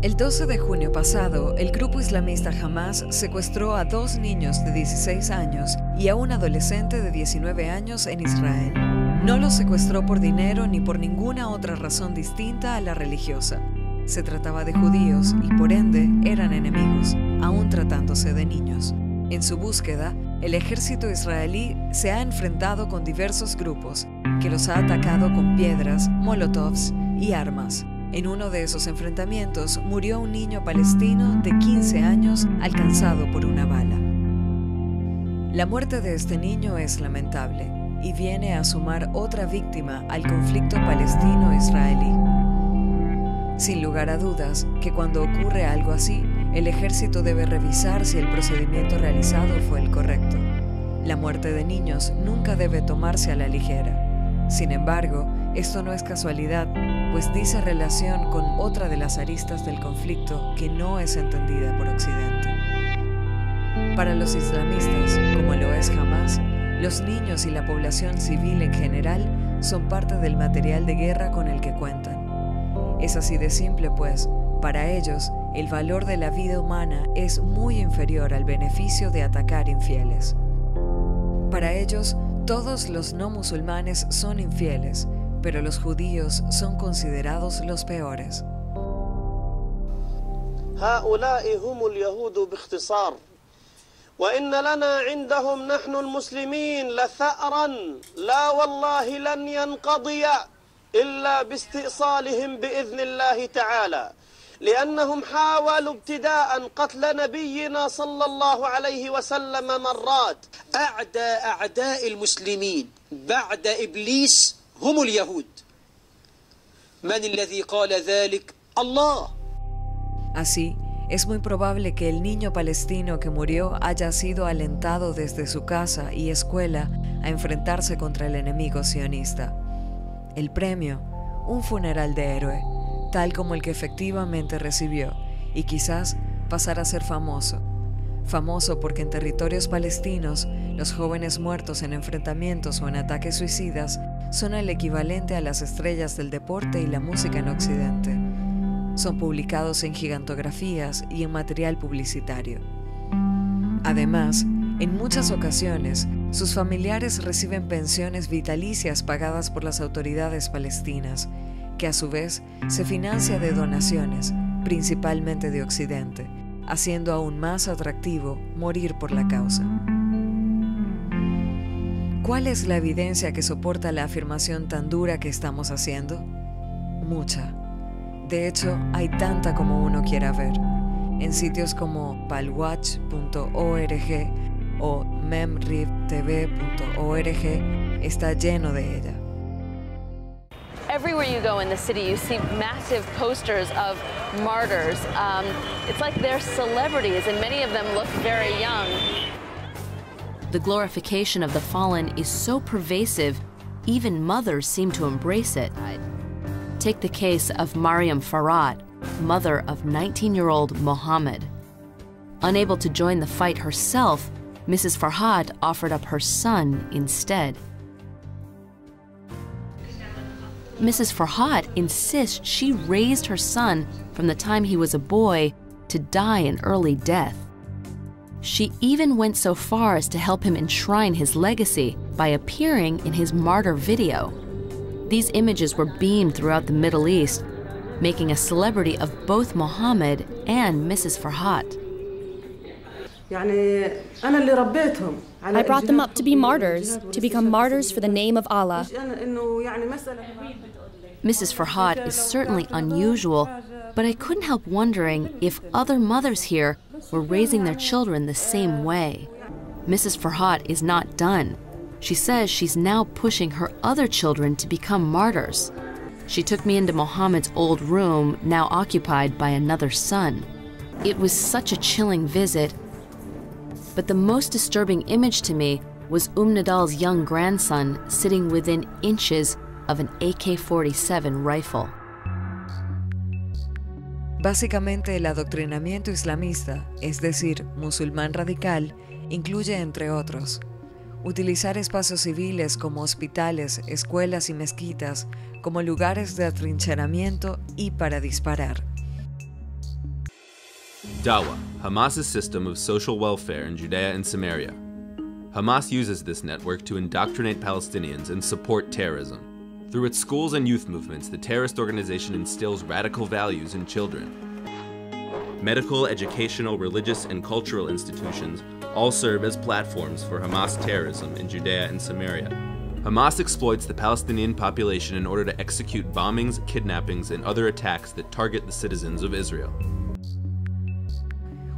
El 12 de junio pasado, el grupo islamista Hamas secuestró a 2 niños de 16 años y a un adolescente de 19 años en Israel. No los secuestró por dinero ni por ninguna otra razón distinta a la religiosa. Se trataba de judíos y por ende eran enemigos, aún tratándose de niños. En su búsqueda, el ejército israelí se ha enfrentado con diversos grupos que los ha atacado con piedras, molotovs y armas. En uno de esos enfrentamientos murió un niño palestino de 15 años alcanzado por una bala. La muerte de este niño es lamentable y viene a sumar otra víctima al conflicto palestino-israelí. Sin lugar a dudas que cuando ocurre algo así, el ejército debe revisar si el procedimiento realizado fue el correcto. La muerte de niños nunca debe tomarse a la ligera. Sin embargo, esto no es casualidad, pues dice relación con otra de las aristas del conflicto que no es entendida por Occidente. Para los islamistas, como lo es Hamas, los niños y la población civil en general son parte del material de guerra con el que cuentan. Es así de simple, pues, para ellos, el valor de la vida humana es muy inferior al beneficio de atacar infieles. Para ellos, todos los no musulmanes son infieles, pero los judíos son considerados los peores. هؤلاء هم اليهود باختصار وإن لنا عندهم نحن المسلمين لثأرا لا والله لن ينقضي إلا باستئصالهم بإذن الله تعالى لأنهم حاولوا ابتداء قتل نبينا صلى الله عليه وسلم مرات. أعداء المسلمين بعد إبليس هم اليهود. من الذي قال ذلك؟ الله. Así, es muy probable que el niño palestino que murió haya sido alentado desde su casa y escuela a enfrentarse contra el enemigo sionista. El premio, un funeral de héroe, tal como el que efectivamente recibió, y quizás pasar a ser famoso. Famoso porque en territorios palestinos, los jóvenes muertos en enfrentamientos o en ataques suicidas son el equivalente a las estrellas del deporte y la música en Occidente. Son publicados en gigantografías y en material publicitario. Además, en muchas ocasiones, sus familiares reciben pensiones vitalicias pagadas por las autoridades palestinas, que a su vez se financia de donaciones, principalmente de Occidente, haciendo aún más atractivo morir por la causa. ¿Cuál es la evidencia que soporta la afirmación tan dura que estamos haciendo? Mucha. De hecho, hay tanta como uno quiera ver. En sitios como palwatch.org o memrivtv.org está lleno de ella. Everywhere you go in the city, you see massive posters of martyrs. It's like they're celebrities, and many of them look very young. The glorification of the fallen is so pervasive, even mothers seem to embrace it. Take the case of Mariam Farhat, mother of 19-year-old Mohammed. Unable to join the fight herself, Mrs. Farhat offered up her son instead. Mrs. Farhat insists she raised her son from the time he was a boy to die an early death. She even went so far as to help him enshrine his legacy by appearing in his martyr video. These images were beamed throughout the Middle East, making a celebrity of both Mohammed and Mrs. Farhat. I brought them up to be martyrs, to become martyrs for the name of Allah. Mrs. Farhat is certainly unusual, but I couldn't help wondering if other mothers here were raising their children the same way. Mrs. Farhat is not done. She says she's now pushing her other children to become martyrs. She took me into Mohammed's old room, now occupied by another son. It was such a chilling visit, but the most disturbing image to me was Nidal's young grandson sitting within inches of an AK-47 rifle. Básicamente, el adoctrinamiento islamista, es decir, musulmán radical, incluye, entre otros, utilizar espacios civiles como hospitales, escuelas y mezquitas como lugares de atrincheramiento y para disparar. Dawa, Hamas's system of social welfare in Judea and Samaria. Hamas uses this network to indoctrinate Palestinians and support terrorism. Through its schools and youth movements, the terrorist organization instills radical values in children. Medical, educational, religious, and cultural institutions all serve as platforms for Hamas terrorism in Judea and Samaria. Hamas exploits the Palestinian population in order to execute bombings, kidnappings, and other attacks that target the citizens of Israel.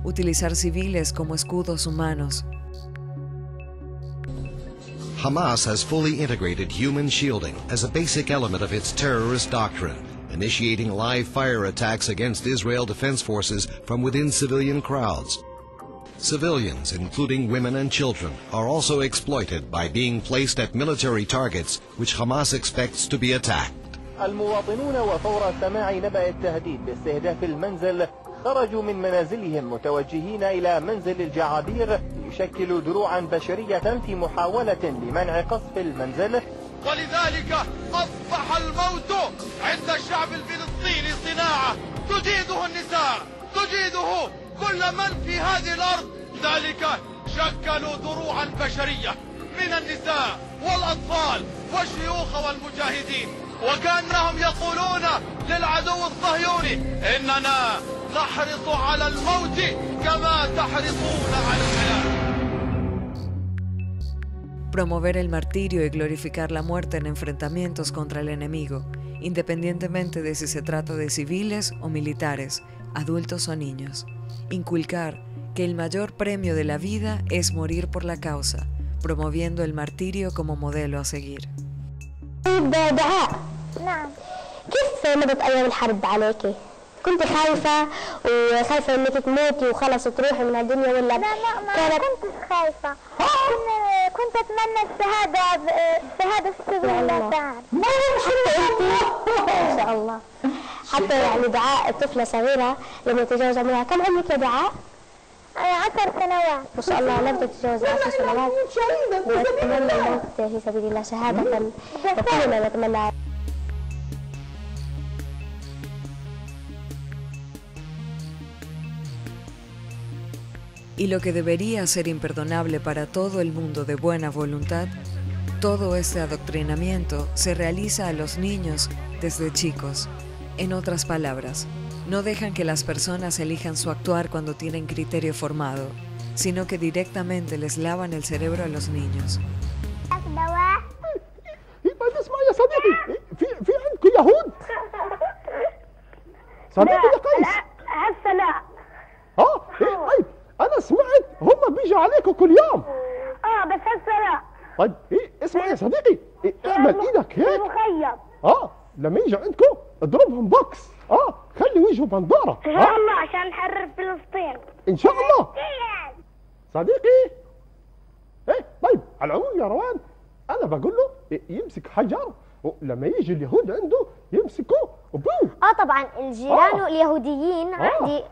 Utilizar civiles como escudos humanos. Hamas has fully integrated human shielding as a basic element of its terrorist doctrine, initiating live fire attacks against Israel Defense Forces from within civilian crowds. Civilians, including women and children, are also exploited by being placed at military targets which Hamas expects to be attacked. المواطنون وفور سماع نبأ التهديد باستهداف المنزل خرجوا من منازلهم متوجهين إلى منزل الجعابير ليشكلوا دروعا بشرية في محاولة لمنع قصف المنزل. ولذلك أصبح الموت عند الشعب الفلسطيني صناعة تجيده النساء، تجيده كل من في هذه الأرض. ذلك شكلوا دروعا بشرية من النساء والأطفال والشيوخ والمجاهدين، وكأنهم يقولون للعدو الصهيوني إننا نحرص على الموت كما تحرصون على الحياة. Promover el martirio y glorificar la muerte en enfrentamientos contra el enemigo, independientemente de si se trata de civiles o militares, adultos o niños. Inculcar que el mayor premio de la vida es morir por la causa, promoviendo el martirio como modelo a seguir. نعم. كيف مضت أيام الحرب عليكي؟ كنت خايفة وخايفة إنك تموتي وخلص تروحي من الدنيا ولا؟ لا ما كنتش خايفة. كنت أتمنى الشهادة في سبيل الله تعالى. ما شاء الله. حتى يعني دعاء طفلة صغيرة لما يتجاوز عمرها، كم عمرك يا دعاء؟ 10 سنوات. ما شاء الله لم تتجاوز 10 سنوات. وأتمنى الموت في سبيل الله شهادة وكلنا نتمنى. Y lo que debería ser imperdonable para todo el mundo de buena voluntad, todo este adoctrinamiento se realiza a los niños desde chicos. En otras palabras, no dejan que las personas elijan su actuar cuando tienen criterio formado, sino que directamente les lavan el cerebro a los niños. أنا سمعت هم بيجوا عليكم كل يوم. بس هسه لا. طيب اسمع يا صديقي، اعمل ايدك هيك. مخيم. لما يجوا عندكم اضربهم بوكس. خلي وجهه بنضاره. إن شاء الله عشان نحرر فلسطين. إن شاء الله. صديقي. طيب على العموم يا روان، أنا بقول له يمسك حجر ولما يجي اليهود عنده يمسكوه وبوم. طبعا الجيران اليهوديين عادي.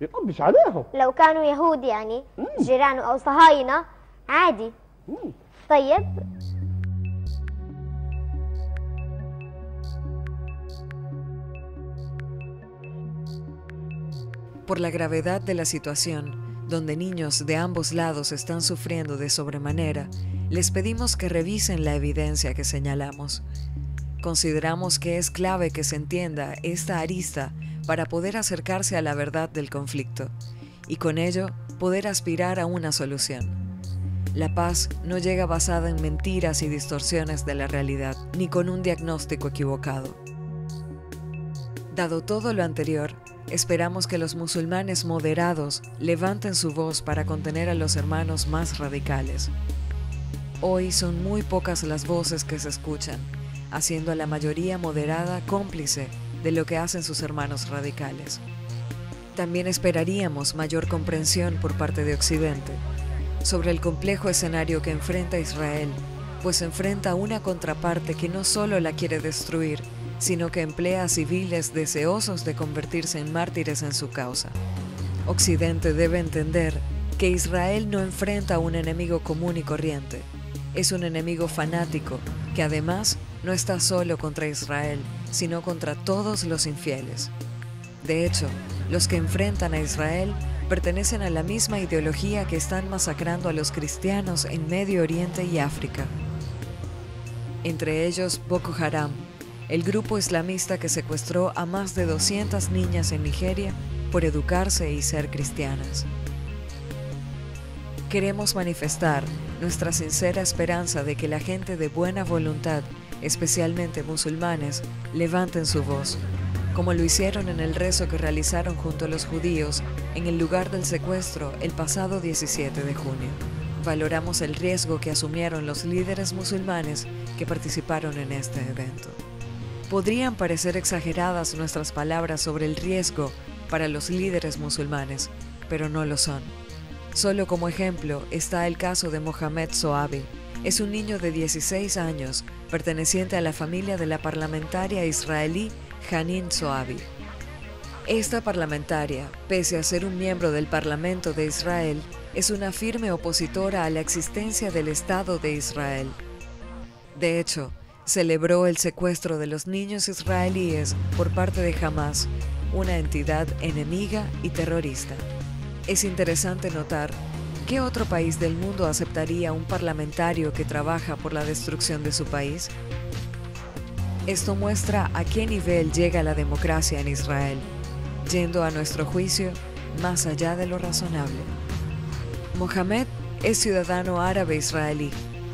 يطبش عليهم لو كانوا يهود يعني جيرانه أو صهاينة عادي. طيب Por la gravedad de la situación, donde niños de ambos lados están sufriendo de sobremanera, les pedimos que revisen la evidencia que señalamos. Consideramos que es clave que se entienda esta arista para poder acercarse a la verdad del conflicto y con ello poder aspirar a una solución. La paz no llega basada en mentiras y distorsiones de la realidad, ni con un diagnóstico equivocado. Dado todo lo anterior, esperamos que los musulmanes moderados levanten su voz para contener a los hermanos más radicales. Hoy son muy pocas las voces que se escuchan, haciendo a la mayoría moderada cómplice de lo que hacen sus hermanos radicales. También esperaríamos mayor comprensión por parte de Occidente sobre el complejo escenario que enfrenta Israel, pues enfrenta una contraparte que no solo la quiere destruir, sino que emplea a civiles deseosos de convertirse en mártires en su causa. Occidente debe entender que Israel no enfrenta a un enemigo común y corriente, es un enemigo fanático que además no está solo contra Israel, sino contra todos los infieles. De hecho, Los que enfrentan a Israel pertenecen a la misma ideología que están masacrando a los cristianos en Medio Oriente y África. Entre ellos Boko Haram, el grupo islamista que secuestró a más de 200 niñas en Nigeria por educarse y ser cristianas. Queremos manifestar nuestra sincera esperanza de que la gente de buena voluntad, especialmente musulmanes, levanten su voz, como lo hicieron en el rezo que realizaron junto a los judíos en el lugar del secuestro el pasado 17 de junio. Valoramos el riesgo que asumieron los líderes musulmanes que participaron en este evento. Podrían parecer exageradas nuestras palabras sobre el riesgo para los líderes musulmanes, pero no lo son. Solo como ejemplo está el caso de Mohamed Zoabi. Es un niño de 16 años, perteneciente a la familia de la parlamentaria israelí Hanin Zoabi. Esta parlamentaria, pese a ser un miembro del Parlamento de Israel, es una firme opositora a la existencia del Estado de Israel. De hecho, celebró el secuestro de los niños israelíes por parte de Hamas, una entidad enemiga y terrorista. Es interesante notar ¿qué otro país del mundo aceptaría un parlamentario que trabaja por la destrucción de su país? Esto muestra a qué nivel llega la democracia en Israel, yendo a nuestro juicio más allá de lo razonable. Mohamed es ciudadano árabe israelí.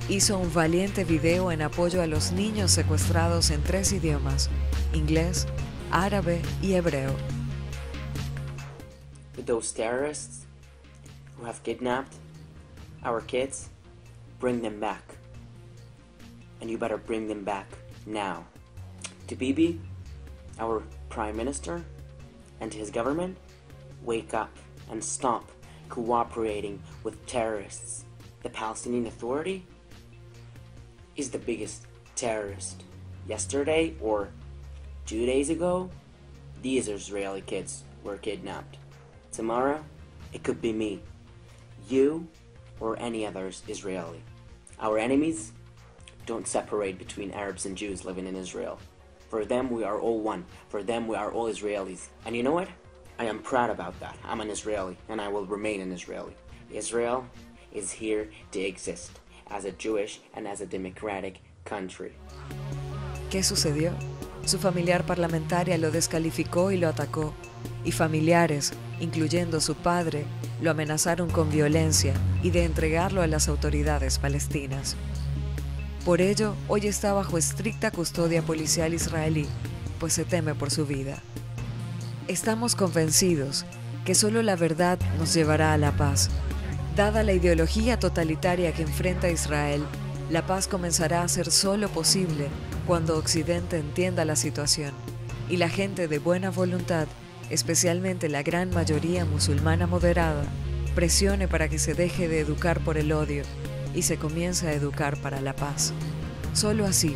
Hizo un valiente video en apoyo a los niños secuestrados en 3 idiomas, inglés, árabe y hebreo. Those terrorists who have kidnapped our kids, bring them back. And you better bring them back now. To Bibi, our Prime Minister, and his government, wake up and stop cooperating with terrorists. The Palestinian Authority is the biggest terrorist. Yesterday or 2 days ago, these Israeli kids were kidnapped. Tomorrow, it could be me, you, or any other Israeli. Our enemies don't separate between Arabs and Jews living in Israel. For them, we are all one. For them, we are all Israelis. And you know what? I am proud about that. I'm an Israeli, and I will remain an Israeli. Israel is here to exist as a Jewish and as a democratic country. ¿Qué sucedió? Su familiar parlamentaria lo descalificó y lo atacó, y familiares, incluyendo su padre, lo amenazaron con violencia y de entregarlo a las autoridades palestinas. Por ello, hoy está bajo estricta custodia policial israelí, pues se teme por su vida. Estamos convencidos que solo la verdad nos llevará a la paz. Dada la ideología totalitaria que enfrenta Israel, la paz comenzará a ser solo posible cuando Occidente entienda la situación y la gente de buena voluntad, especialmente la gran mayoría musulmana moderada, presione para que se deje de educar por el odio y se comience a educar para la paz. Solo así,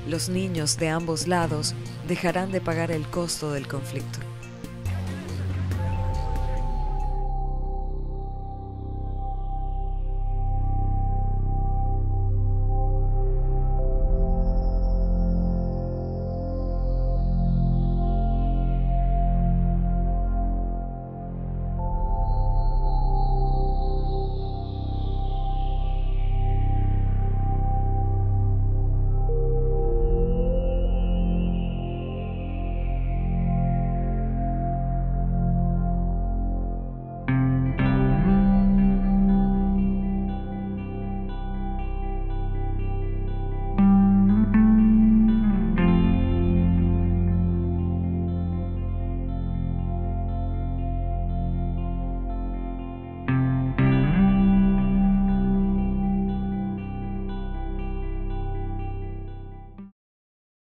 los niños de ambos lados dejarán de pagar el costo del conflicto.